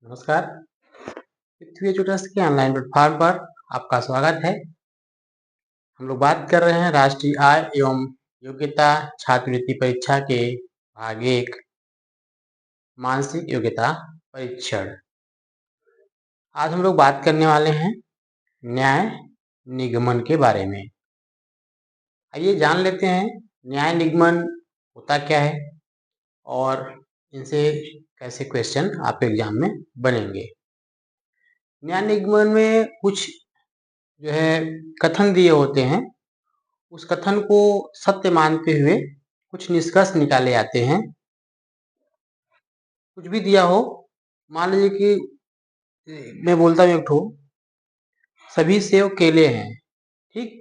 नमस्कार। पृथ्वी एजुटेक्स के online platform पर आपका स्वागत है। हम लोग बात कर रहे हैं राष्ट्रीय आय एवं योग्यता छात्रवृत्ति परीक्षा के भाग 1 मानसिक योग्यता परीक्षण। आज हम लोग बात करने वाले हैं न्याय निगमन के बारे में। आइए जान लेते हैं न्याय निगमन होता क्या है और इनसे कैसे क्वेश्चन आपके एग्जाम में बनेंगे। न्याय निगमन में कुछ जो है कथन दिए होते हैं, उस कथन को सत्य मानते हुए कुछ निष्कर्ष निकाले जाते हैं। कुछ भी दिया हो, मान लीजिए कि मैं बोलता हूँ एक ठो सभी सेव केले हैं, ठीक,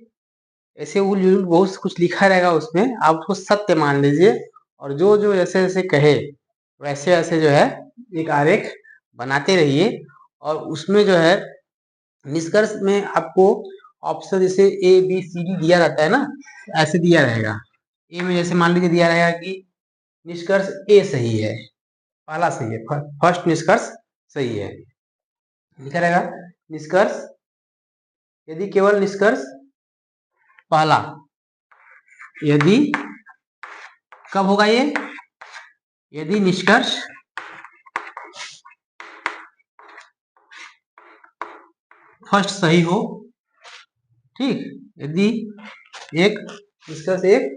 ऐसे उल बहुत कुछ लिखा रहेगा उसमें, आप उसको सत्य मान लीजिए और जो जो जैसे जैसे कहे वैसे वैसे जो है एक आरेख बनाते रहिए और उसमें जो है निष्कर्ष में आपको ऑप्शन जैसे ए बी सी डी दिया रहता है ना, ऐसे दिया रहेगा। ए में जैसे मान लीजिए दिया रहेगा कि निष्कर्ष ए सही है, पहला सही है, फर्स्ट निष्कर्ष सही है, लिखा रहेगा निष्कर्ष। यदि केवल निष्कर्ष पहला, यदि कब होगा ये, यदि निष्कर्ष फर्स्ट सही हो, ठीक, यदि एक निष्कर्ष एक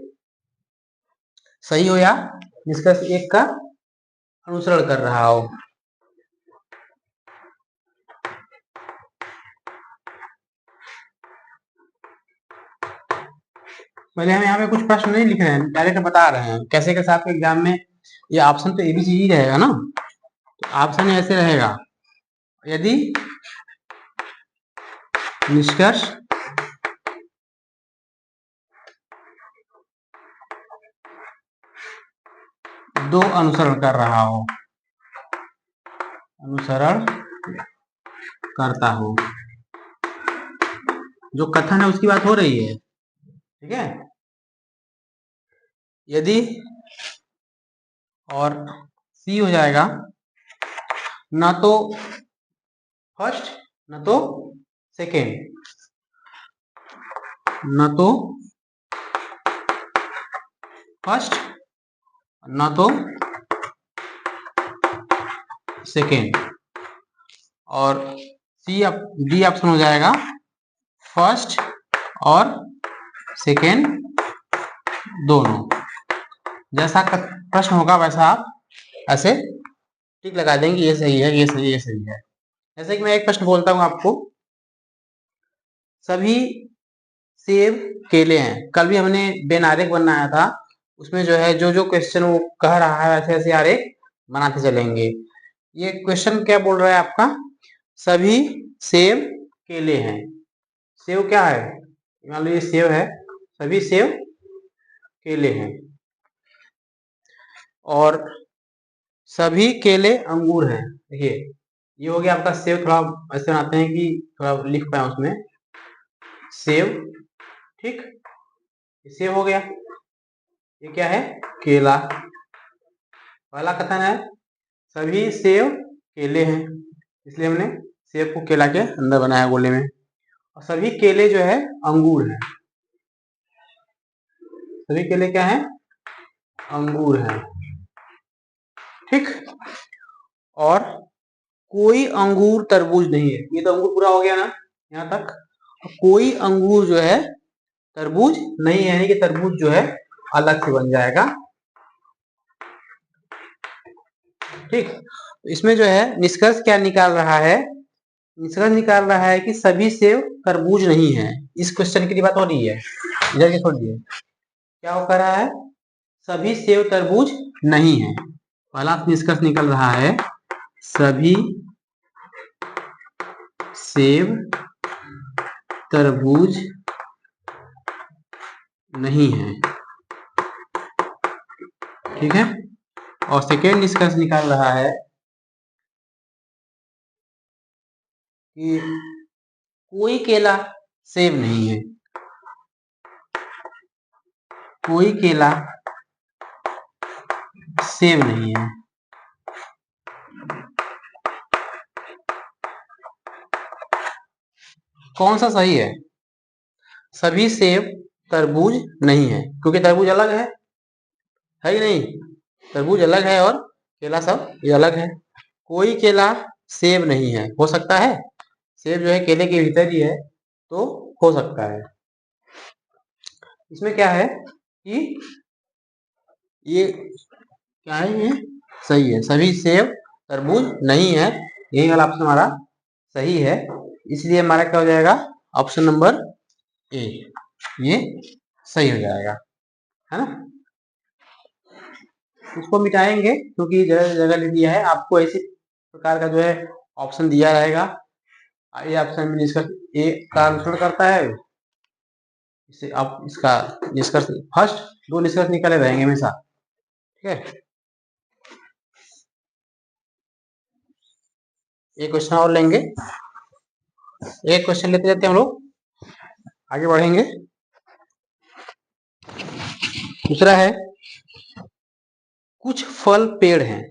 सही हो या निष्कर्ष एक का अनुसरण कर रहा हो। पहले हम यहाँ पे कुछ प्रश्न नहीं लिख रहे हैं, डायरेक्ट बता रहे हैं कैसे कैसे आपके एग्जाम में ये ऑप्शन तो एबीसीडी रहेगा ना, तो ऑप्शन ऐसे रहेगा, यदि निष्कर्ष दो अनुसरण कर रहा हो, अनुसरण करता हो, जो कथन है उसकी बात हो रही है, ठीक है। यदि और सी हो जाएगा, ना तो फर्स्ट ना तो सेकेंड, ना तो फर्स्ट ना तो सेकेंड, और सी डी ऑप्शन हो जाएगा फर्स्ट और सेकेंड दोनों। जैसा प्रश्न होगा वैसा आप ऐसे टिक लगा देंगे, ये सही है, ये सही है, ये सही है। जैसे कि मैं एक प्रश्न बोलता हूं आपको, सभी सेब केले हैं। कल भी हमने बेन आरेख बनाया था, उसमें जो है जो जो क्वेश्चन वो कह रहा है वैसे वैसे आरेख बनाते चलेंगे। ये क्वेश्चन क्या बोल रहा है आपका, सभी सेब केले हैं। सेब क्या है, मान लो ये सेब है, सभी सेब केले हैं, और सभी केले अंगूर हैं। देखिए ये हो गया आपका सेब, थोड़ा ऐसे बनाते हैं कि थोड़ा लिख पाए उसमें, सेब, ठीक, सेब हो गया। ये क्या है, केला। पहला कथन है सभी सेब केले हैं, इसलिए हमने सेब को केला के अंदर बनाया गोले में, और सभी केले जो है अंगूर है, सभी केले क्या है, अंगूर है, ठीक। और कोई अंगूर तरबूज नहीं है, ये तो अंगूर पूरा हो गया ना यहाँ तक। कोई अंगूर जो है तरबूज नहीं है, यानी कि तरबूज जो है अलग से बन जाएगा, ठीक। इसमें जो है निष्कर्ष क्या निकाल रहा है, निष्कर्ष निकाल रहा है कि सभी सेब तरबूज नहीं है। इस क्वेश्चन की बात हो रही है, इधर के छोड़िए, क्या वो कह रहा है, सभी सेब तरबूज नहीं है। पहला निष्कर्ष निकल रहा है सभी सेब तरबूज नहीं है, ठीक है। और सेकेंड निष्कर्ष निकाल रहा है कि कोई केला सेब नहीं है, कोई केला सेब नहीं है, कौन सा सही है? सभी सेब तरबूज नहीं है, क्योंकि तरबूज अलग है कि नहीं? तरबूज अलग है और केला सब ये अलग है। कोई केला सेब नहीं है, हो सकता है? सेब जो है केले के भीतर ही है, तो हो सकता है। इसमें क्या है कि ये क्या है, ये सही है। सभी सेब तरबूज नहीं है, यही वाला ऑप्शन हमारा सही है। इसलिए हमारा क्या हो जाएगा? ऑप्शन नंबर ए, ये सही हो जाएगा, है ना? इसको मिटाएंगे क्योंकि जगह जगह ले दिया है, आपको ऐसी प्रकार का जो है ऑप्शन दिया रहेगा। ये ऑप्शन में निष्कर्ष ए का अनुसरण करता है, इससे आप इसका निष्कर्ष फर्स्ट दो निष्कर्ष निकाले रहेंगे हमेशा, ठीक है? एक क्वेश्चन और लेंगे, एक क्वेश्चन लेते जाते हम लोग आगे बढ़ेंगे। दूसरा है, कुछ फल पेड़ हैं।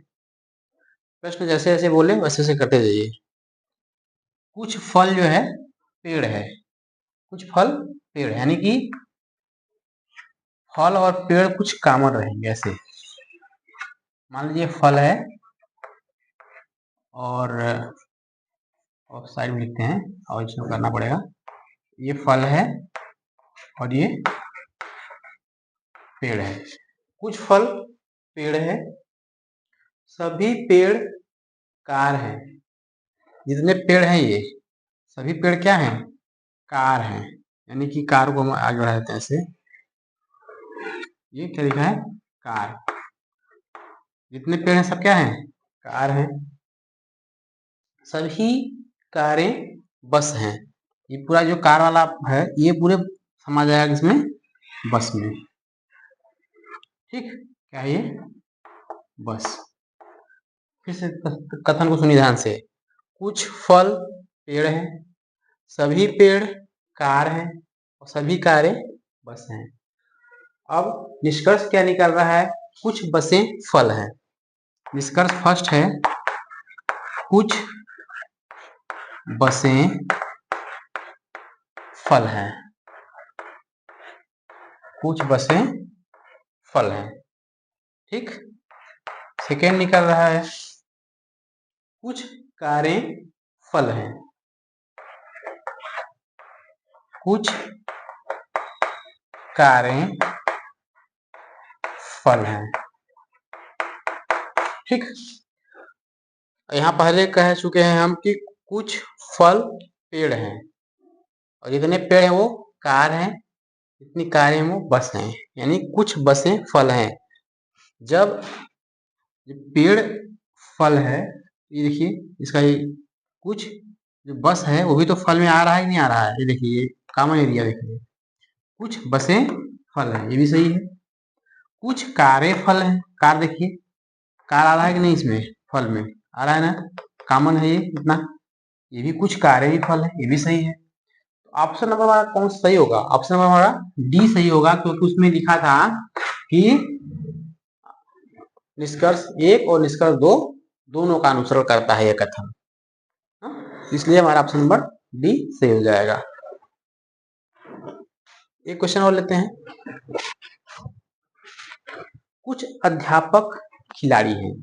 प्रश्न जैसे जैसे बोले वैसे वैसे करते जाइए। कुछ फल जो है पेड़ है, कुछ फल पेड़ है, यानी कि फल और पेड़ कुछ कॉमन रहेंगे। ऐसे मान लीजिए फल है और साइड में लिखते हैं और इसमें करना पड़ेगा। ये फल है और ये पेड़ है। कुछ फल पेड़ है, सभी पेड़ कार हैं। जितने पेड़ हैं ये सभी पेड़ क्या हैं? कार हैं, यानी कि कार को हम आगे बढ़ा देते हैं ऐसे। ये क्या लिखा है? कार। जितने पेड़ हैं सब क्या हैं? कार हैं। सभी कारें बस हैं। ये पूरा जो कार वाला है ये पूरे समा जाएगा इसमें, बस में। ठीक, क्या है ये? बस। फिर से कथन को सुनिए ध्यान से। कुछ फल पेड़ हैं, सभी पेड़ कार हैं और सभी कारें बस हैं। अब निष्कर्ष क्या निकल रहा है? कुछ बसें फल हैं। निष्कर्ष फर्स्ट है, कुछ बसें फल हैं। कुछ बसें फल हैं, ठीक। सेकेंड निकल रहा है, कुछ कारें फल हैं। कुछ कारें फल हैं, ठीक। यहाँ पहले कह चुके हैं हम कि कुछ फल पेड़ हैं और जितने पेड़ हैं वो कार हैं, जितनी कारें हैं वो बस हैं, यानी कुछ बसें फल हैं। जब पेड़ फल है, ये देखिए इसका ये कुछ जो बस है वो भी तो फल में आ रहा है कि नहीं आ रहा है? ये देखिए ये कॉमन एरिया देखिए, कुछ बसें फल हैं, ये भी सही है। कुछ कारें फल हैं, कार देखिए कार आ रहा है कि नहीं इसमें? फल में आ रहा है ना, कॉमन है ये इतना। ये भी कुछ कारें भी फल है, ये भी सही है। तो ऑप्शन नंबर हमारा कौन सा सही होगा? ऑप्शन नंबर हमारा डी सही होगा, क्योंकि उसमें लिखा था कि निष्कर्ष एक और निष्कर्ष दो दोनों का अनुसरण करता है यह कथन, इसलिए हमारा ऑप्शन नंबर डी सही हो जाएगा। एक क्वेश्चन और लेते हैं। कुछ अध्यापक खिलाड़ी हैं।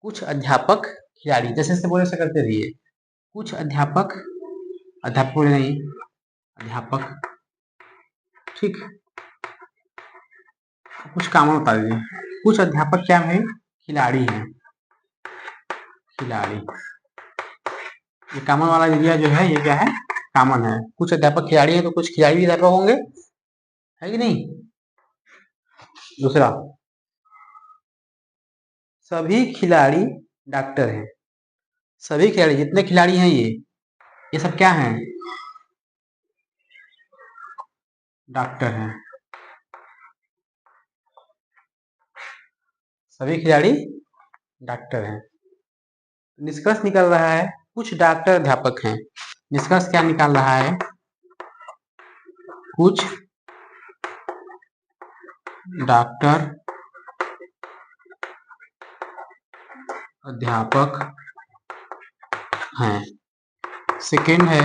कुछ अध्यापक खिलाड़ी, जैसे जैसे बोले ऐसे करते रहिए। कुछ अध्यापक, अध्यापक बोले नहीं, अध्यापक, ठीक। कुछ काम बता दीजिए। कुछ अध्यापक क्या है? खिलाड़ी हैं। खिलाड़ी, ये कॉमन वाला एरिया जो है ये क्या है? कॉमन है। कुछ अध्यापक खिलाड़ी हैं तो कुछ खिलाड़ी भी अध्यापक होंगे, है कि नहीं? दूसरा, सभी खिलाड़ी डॉक्टर हैं। सभी खिलाड़ी, जितने खिलाड़ी हैं ये सब क्या हैं? डॉक्टर हैं। सभी खिलाड़ी डॉक्टर हैं। निष्कर्ष निकल रहा है कुछ डॉक्टर अध्यापक हैं। निष्कर्ष क्या निकाल रहा है? कुछ डॉक्टर अध्यापक हैं। सेकेंड है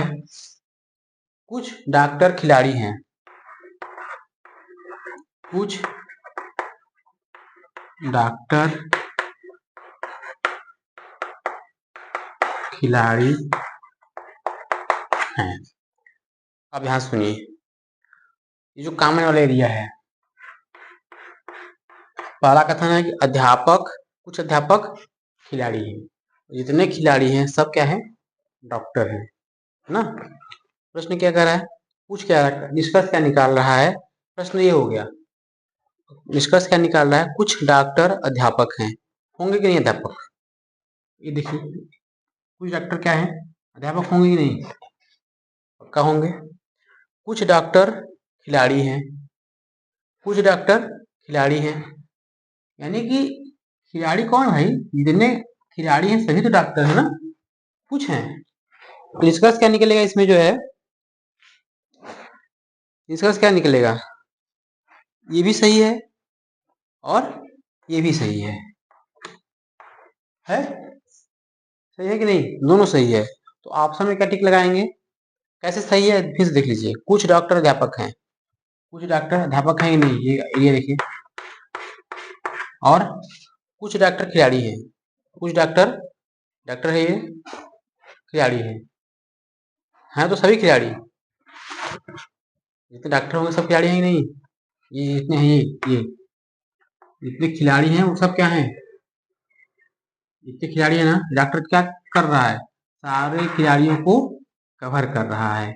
कुछ डॉक्टर खिलाड़ी हैं, कुछ डॉक्टर खिलाड़ी हैं। अब यहाँ सुनिए, ये जो कॉमन वाला एरिया है, पहला कथन है कि अध्यापक, कुछ अध्यापक खिलाड़ी हैं, जितने खिलाड़ी हैं सब क्या है, डॉक्टर हैं, है ना। प्रश्न क्या कर रहा है, पूछ क्या रहा है, निष्कर्ष क्या निकाल रहा है, प्रश्न ये हो गया, निष्कर्ष क्या निकाल रहा है, कुछ डॉक्टर अध्यापक हैं, होंगे कि नहीं अध्यापक, ये देखिए कुछ डॉक्टर क्या है, अध्यापक होंगे कि नहीं, पक्का होंगे। कुछ डॉक्टर खिलाड़ी हैं, कुछ डॉक्टर खिलाड़ी हैं, यानी कि खिलाड़ी कौन भाई, जितने खिलाड़ी हैं सभी तो डॉक्टर है ना, कुछ हैं। तो निष्कर्ष क्या निकलेगा इसमें जो है, निष्कर्ष क्या निकलेगा, ये भी सही है और ये भी सही है सही है कि नहीं, दोनों सही है। तो ऑप्शन में क्या टिक लगाएंगे, कैसे सही है फिर से देख लीजिए, कुछ डॉक्टर अध्यापक हैं, कुछ डॉक्टर अध्यापक हैं कि नहीं, ये देखिए, और कुछ डॉक्टर खिलाड़ी हैं, कुछ डॉक्टर, डॉक्टर है ये, खिलाड़ी हैं तो सभी खिलाड़ी, जितने डॉक्टर होंगे सब खिलाड़ी हैं कि नहीं, ये जितने हैं ये जितने खिलाड़ी हैं वो सब क्या हैं, जितने खिलाड़ी है ना, डॉक्टर क्या कर रहा है, सारे खिलाड़ियों को कवर कर रहा है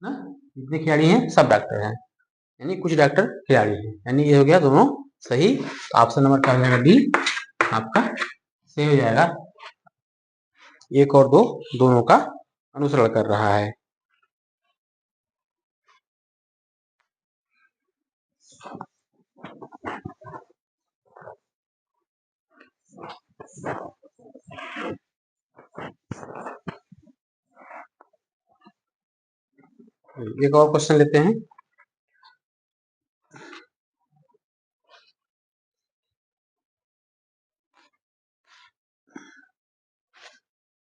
ना, जितने खिलाड़ी हैं सब डॉक्टर हैं, यानी कुछ डॉक्टर खिलाड़ी हैं, यानी ये हो गया दोनों सही। तो ऑप्शन नंबर क्या हो जाएगा, डी आपका सही हो जाएगा। एक और दो दोनों का अनुसरण कर रहा है। एक और क्वेश्चन लेते हैं,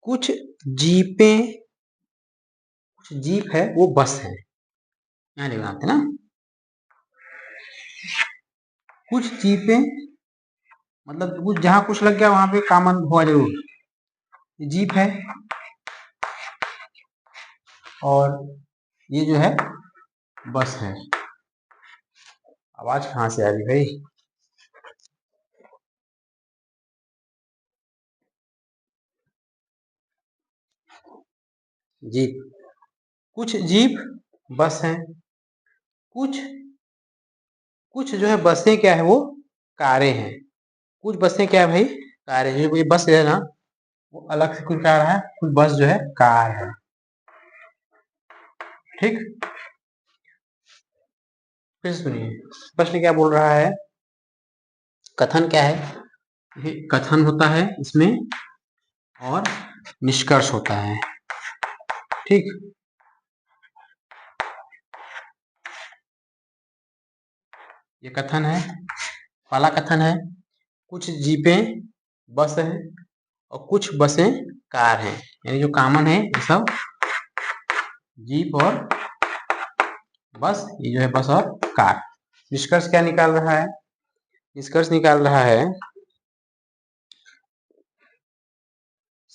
कुछ जीपें, कुछ जीप है वो बस है, यहाँ लिखना है ना, कुछ जीपें मतलब कुछ जहां कुछ लग गया वहां पे कॉमन हुआ जरूर, जीप है और ये जो है बस है। आवाज कहाँ से आ रही भाई, जीप, कुछ जीप बस है, कुछ कुछ जो है बसें क्या है वो कारें हैं, कुछ बसें क्या है भाई, कारें, जो ये बस है ना वो अलग से कुछ कार है, कुछ बस जो है कार है, ठीक। फिर सुनिए प्रश्न क्या बोल रहा है, कथन क्या है, ये कथन होता है इसमें और निष्कर्ष होता है, ठीक। ये कथन है, पहला कथन है, कुछ जीपें बस है और कुछ बसें कार हैं, यानी जो कॉमन है ये सब जीप और बस, ये जो है बस और कार। निष्कर्ष क्या निकाल रहा है, निष्कर्ष निकाल रहा है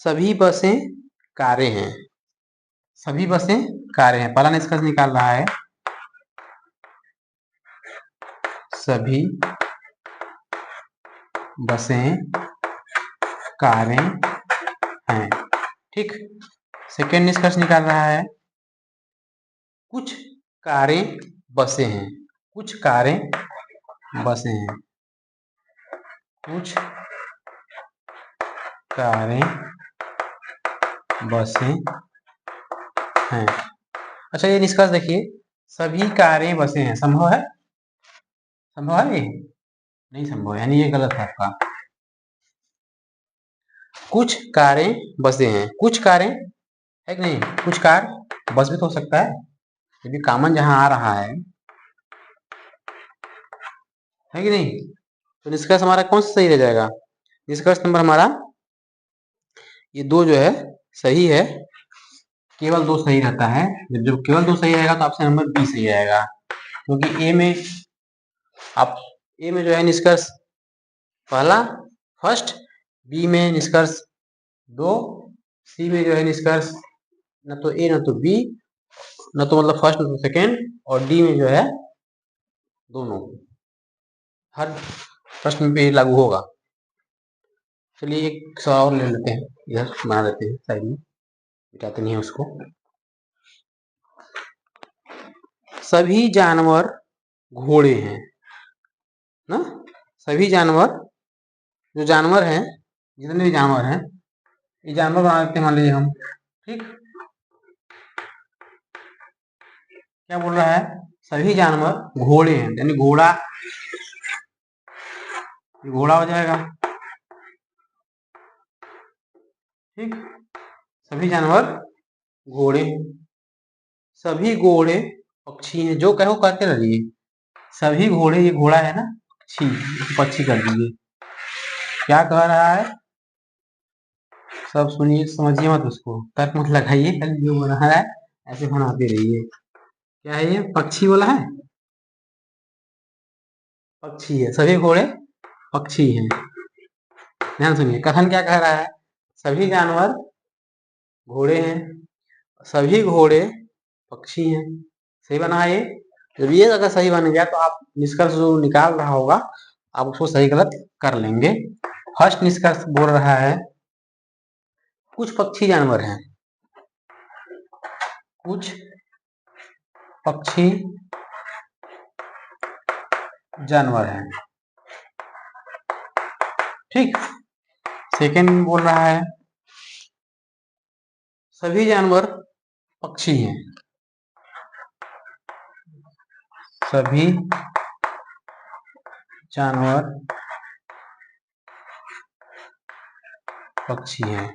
सभी बसें कारें हैं, सभी बसें कारें हैं, पहला निष्कर्ष निकाल रहा है सभी बसें कारें हैं, ठीक। सेकेंड निष्कर्ष निकाल रहा है कुछ कारें बसें हैं, कुछ कारें बसें हैं, कुछ कारें बसें हैं। अच्छा ये निष्कर्ष देखिए, सभी कारें बसें हैं, संभव है, संभव है ये नहीं संभव, यानी ये गलत है आपका, कुछ कारें बसें हैं, कुछ कारें है कि नहीं, कुछ कार बस भी तो हो सकता है, ये भी कॉमन जहां आ रहा है कि नहीं। तो निष्कर्ष हमारा कौन सा सही रह जाएगा, निष्कर्ष नंबर हमारा ये दो जो है सही है, केवल 2 सही रहता है। जब केवल 2 सही रहेगा तो ऑप्शन नंबर बी सही रहेगा, क्योंकि ए में जो है निष्कर्ष पहला फर्स्ट, बी में निष्कर्ष 2, सी में जो है निष्कर्ष न तो ए न तो बी, न तो मतलब फर्स्ट न तो सेकेंड, और डी में जो है दोनों। हर प्रश्न पे लागू होगा। चलिए एक सवाल और ले लेते हैं, इधर बना देते हैं साइड में, मिटाते नहीं है उसको। सभी जानवर घोड़े हैं ना, सभी जानवर, जो जानवर हैं, जितने भी जानवर हैं, ये जानवर बना देते हैं मान लीजिए हम, ठीक। क्या बोल रहा है, सभी जानवर घोड़े हैं, यानी घोड़ा, घोड़ा हो जाएगा, ठीक। सभी जानवर घोड़े हैं, सभी घोड़े पक्षी हैं, जो कहो कहते रहिए, सभी घोड़े, ये घोड़ा है ना, पक्षी, पक्षी कर दीजिए। क्या कह रहा है, सब सुनिए, समझिए मत उसको, तर्क मत लगाइए, खाली जो बना है ऐसे बनाते रहिए। क्या है ये, पक्षी बोला है, पक्षी है, सभी घोड़े पक्षी हैं। ध्यान सुनिए, कथन क्या कह रहा है, सभी जानवर घोड़े हैं, सभी घोड़े पक्षी हैं। सही बना है ये। जब ये अगर सही बन गया तो आप निष्कर्ष जो निकाल रहा होगा आप उसको सही गलत कर लेंगे। फर्स्ट निष्कर्ष बोल रहा है कुछ पक्षी जानवर हैं, कुछ पक्षी जानवर हैं, ठीक। सेकंड बोल रहा है सभी जानवर पक्षी हैं, सभी जानवर पक्षी हैं।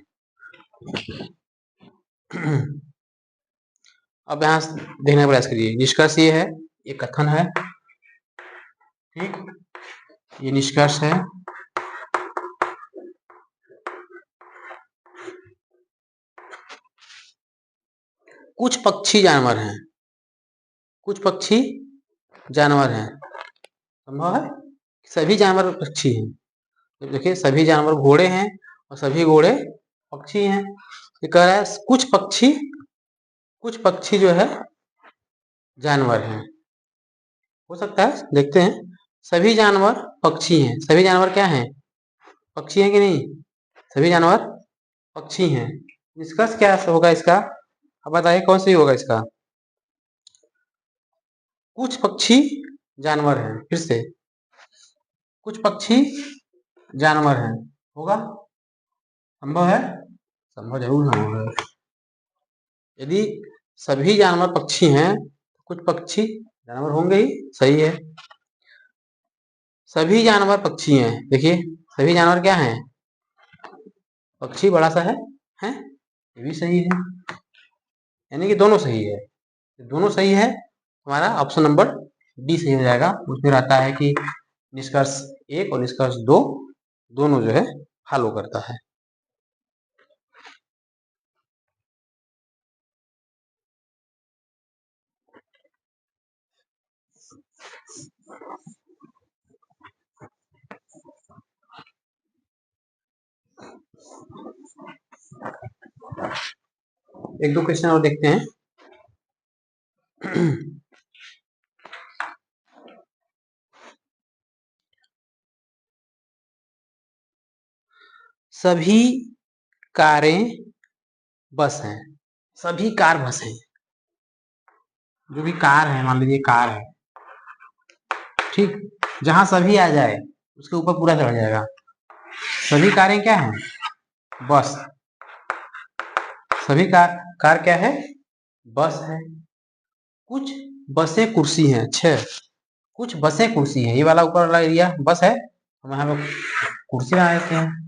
अब यहां देखने का प्रयास करिए, निष्कर्ष ये है, ये कथन है, ठीक, ये निष्कर्ष है। कुछ पक्षी जानवर हैं, कुछ पक्षी जानवर हैं, संभव है, सभी जानवर पक्षी हैं। तो देखिए सभी जानवर घोड़े हैं और सभी घोड़े पक्षी हैं। ये कह रहा है कुछ पक्षी जो है जानवर हैं, हो सकता है, देखते हैं। सभी जानवर पक्षी हैं, सभी जानवर क्या हैं, पक्षी हैं कि नहीं, सभी जानवर पक्षी हैं। निष्कर्ष क्या होगा इसका, अब बताइए कौन सी होगा इसका, कुछ पक्षी जानवर हैं, फिर से कुछ पक्षी जानवर हैं, होगा, संभव है, संभव जरूर संभव है। यदि सभी जानवर पक्षी हैं तो कुछ पक्षी जानवर होंगे ही, सही है। सभी जानवर पक्षी हैं, देखिए सभी जानवर क्या हैं, पक्षी बड़ा सा है, ये भी सही है, यानी कि दोनों सही है, दोनों सही है, हमारा ऑप्शन नंबर डी सही हो जाएगा। उसमें रहता है कि निष्कर्ष 1 और निष्कर्ष 2 दोनों जो है फॉलो करता है। एक दो क्वेश्चन और देखते हैं। सभी कारें बस हैं, सभी कार बस हैं, जो भी कार है, मान लीजिए कार है, ठीक, जहां सभी आ जाए उसके ऊपर पूरा चढ़ जाएगा। सभी कारें क्या हैं, बस, सभी कार क्या है, बस है। कुछ बसें कुर्सी हैं, 6, कुछ बसें कुर्सी हैं, ये वाला ऊपर वाला एरिया बस है, हम यहाँ पे कुर्सी बना देते हैं।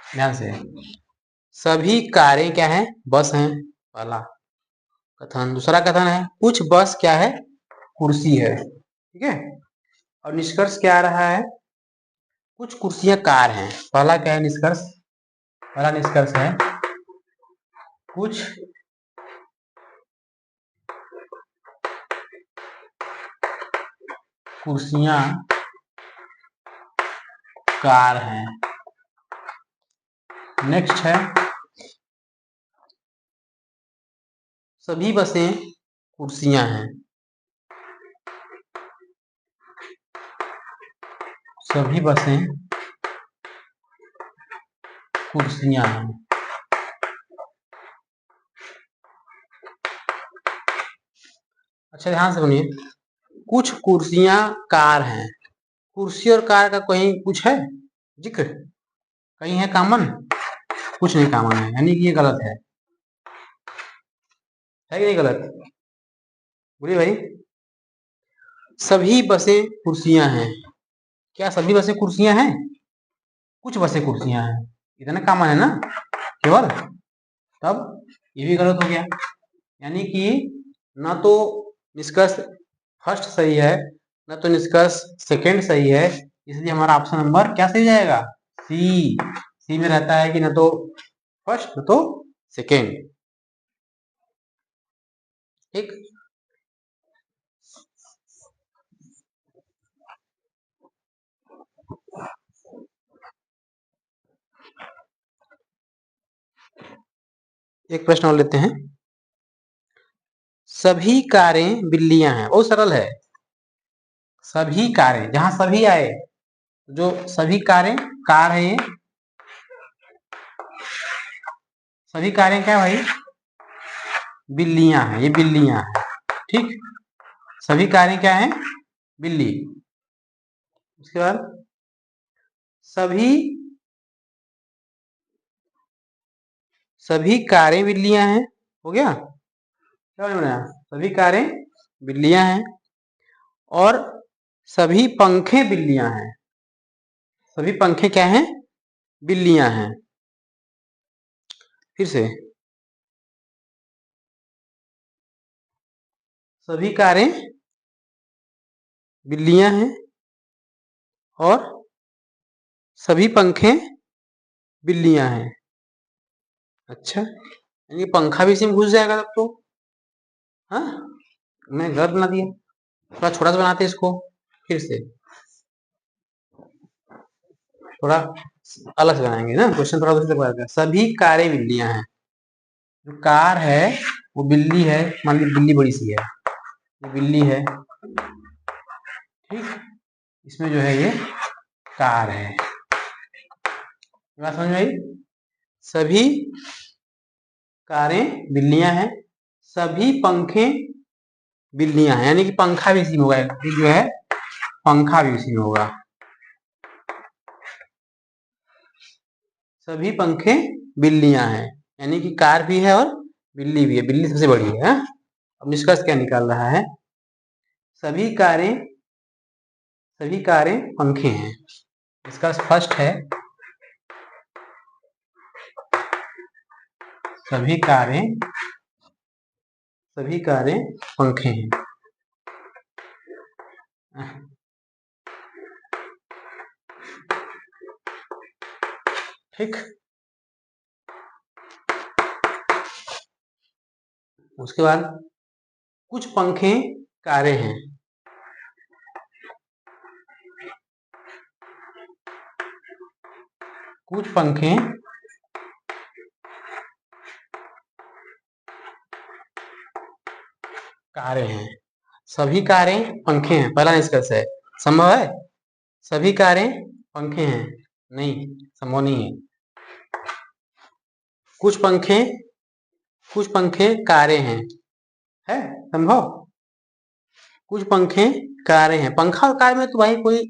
ध्यान से, सभी कारें क्या हैं, बस हैं, पहला कथन। दूसरा कथन है कुछ बस क्या है, कुर्सी है, ठीक है। और निष्कर्ष क्या आ रहा है, कुछ कुर्सियां कार हैं। पहला क्या है निष्कर्ष, पहला निष्कर्ष है कुछ कुर्सियां कार हैं। नेक्स्ट है सभी बसें कुर्सियां हैं। सभी बसें कुर्सियां हैं। अच्छा ध्यान से सुनिए, कुछ कुर्सियां कार हैं। कुर्सी और कार का कहीं कुछ है जिक्र, कहीं है कॉमन, कुछ नहीं कॉमन है, यानी कि ये गलत है कि नहीं गलत, बोलिए भाई। सभी बसें कुर्सियां हैं, क्या सभी बसें कुर्सियां हैं, कुछ बसें कुर्सियां हैं, इतना कॉमन है ना केवल, तब ये भी गलत हो गया। यानी कि ना तो निष्कर्ष फर्स्ट सही है, ना तो निष्कर्ष सेकंड सही है, इसलिए हमारा ऑप्शन नंबर क्या सही जाएगा, सी। सी में रहता है कि ना तो फर्स्ट ना तो सेकंड। ठीक, एक प्रश्न और लेते हैं। सभी कारें बिल्लियां हैं, बहुत सरल है। सभी कारें, जहां सभी आए, जो सभी कारें, कार है ये, सभी कारें क्या है भाई, बिल्लियां हैं, ये बिल्लियां हैं। ठीक, सभी कारें क्या हैं, बिल्ली। उसके बाद सभी सभी कारें बिल्लियां हैं, हो गया, क्या बनाया, सभी कारें बिल्लियां हैं और सभी पंखे बिल्लियां हैं। सभी पंखे क्या हैं, बिल्लियां हैं। फिर से, सभी कारें बिल्लियां हैं और सभी पंखे बिल्लियां हैं। अच्छा, यानी पंखा भी इसी में घुस जाएगा तब तो, हाँ, मैं गलत बना दिया, थोड़ा छोटा सा बनाते इसको। फिर से थोड़ा अलग से बनाएंगे ना, क्वेश्चन थोड़ा दूसरे प्रकार का। सभी कारें बिल्लियां हैं, जो कार है वो बिल्ली है, मान ली बिल्ली बड़ी सी है, ये बिल्ली है, ठीक, इसमें जो है ये कार है। बात समझ में आई, सभी कारें बिल्लियां हैं, सभी पंखे बिल्लियां हैं, यानी कि पंखा भी इसी में होगा, जो है पंखा भी इसी में होगा। सभी पंखे बिल्लियां हैं, यानी कि कार भी है और बिल्ली भी है, बिल्ली सबसे बड़ी है। अब निष्कर्ष क्या निकाल रहा है, सभी कारें पंखे हैं। इसका फर्स्ट है सभी कारें पंखे हैं। ठीक, उसके बाद कुछ पंखे कारें हैं। कुछ पंखे कारें हैं, सभी कारें पंखे हैं, पहला निष्कर्ष है। संभव है सभी कारें पंखे हैं, नहीं, संभव नहीं है। कुछ पंखे कारें हैं, है संभव, कुछ पंखे कारें हैं। पंखा और कार में तो भाई कोई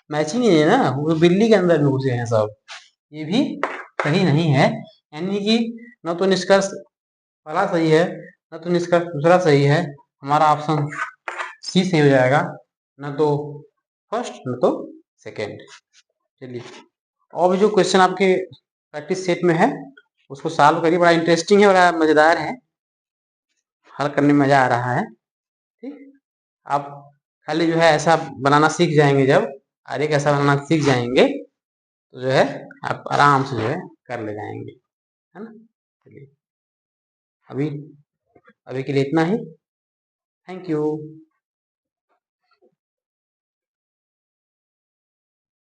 मैचिंग नहीं है ना, वो बिल्ली के अंदर में घुसे हैं सब, ये भी सही नहीं है। यानी कि न तो निष्कर्ष पहला सही है, न तो निष्कर्ष दूसरा सही है, हमारा ऑप्शन सी सही हो जाएगा, न तो फर्स्ट न तो सेकेंड। चलिए, और भी जो क्वेश्चन आपके प्रैक्टिस सेट में है उसको सॉल्व करिए, बड़ा इंटरेस्टिंग है, बड़ा मजेदार है, हल करने में मजा आ रहा है। ठीक, आप खाली जो है ऐसा बनाना सीख जाएंगे, जब आरेख ऐसा बनाना सीख जाएंगे तो जो है आप आराम से जो है कर ले जाएंगे, है ना। चलिए अभी अभी के लिए इतना ही। Thank you.